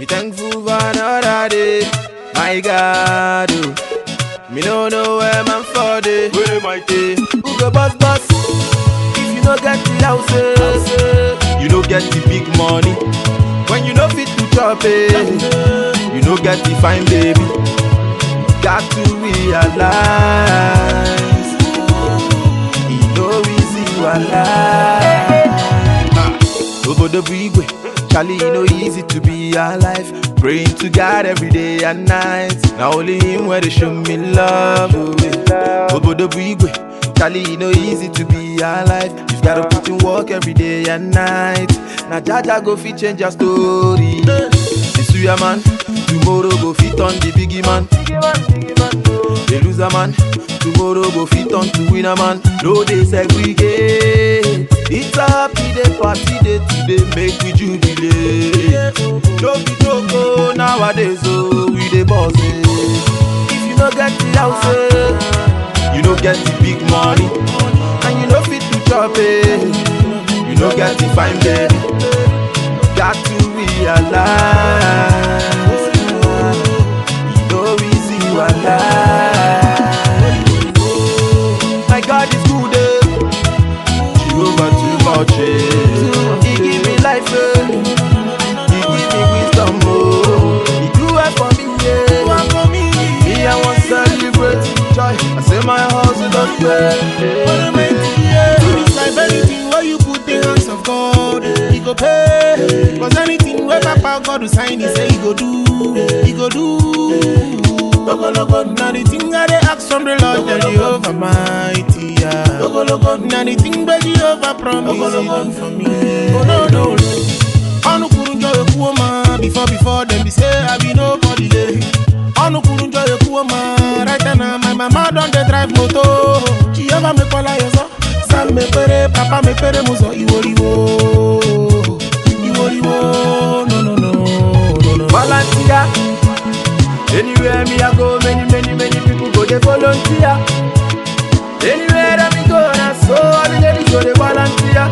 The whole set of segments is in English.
Me thankful for another day. My God, oh. Me no know where man for day. Where my day? Who go boss? If you no get the house, you no get the big money. When you no fit to chop it, you no get the fine baby. You got to realize, you know easy alive. Obodo Bigwe, Charlie, you know easy to be alive. Praying to God every day and night. Now only him where they show me love. Obodo Bigwe, Charlie, you know easy to be alive. You've gotta put in work every day and night. Now Jaja go fit change your story. This suya man, tomorrow go fit on the biggie man. The loser man, tomorrow go fit on to winner man. No they segregate. It's a happy day, party day today, make we jubilate. No be joke nowadays, oh we the boss. If you no get the house, you no get the big money, and you no fit to chop it. You no get the fine baby. Got to realize, you know easy alive. My God is good, Jehovah too much. He give me life, he give me wisdom, he do it for me, Me I want celebrate joy. I say my house is not fair. Like anything where you put the hands of God, he go pay. Cause anything where Papa God will sign, he say he go do, he go do. Now the thing that they ask from the Lord, the Jehovah mighty, yeah. Now the thing that Jehovah promise, he do for me. Oh no, no, no. Anu kurunjo yekuoma, before them be say I be nobody. Anu kurunjo yekuoma, right now my mama don't dey drive motor. Jehovah me call her yourself. Me pere, papa me pere muso iworiwo, no. Volunteer. Anywhere me I go, many people go they volunteer. Anywhere that me go, na so all the ladies go they volunteer.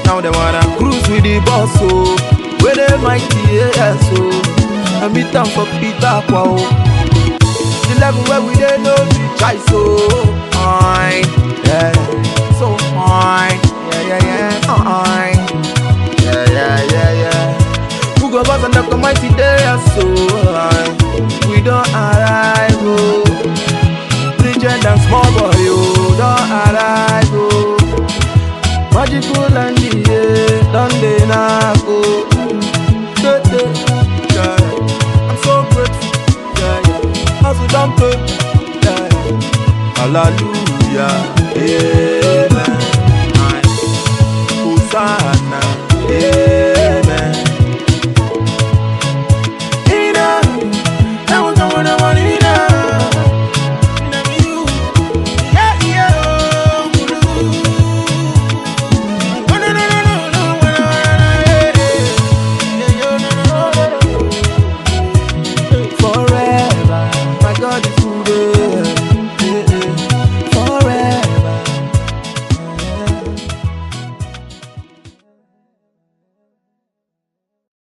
Now they wanna cruise with the boss, so where they mighty, yeah, so I meet them for Peter Kwao. The level where we they know we try so fine, yeah. So fine, yeah, fine, yeah. Who go boss and the mighty day, so high. We don't arrive, oh. Legend and small boy, oh, don't arrive, oh. Magical and yeah, don't they knock, oh. I'm so grateful, yeah. Hustle don't play, yeah. Hallelujah, yeah. Hosanna, yeah.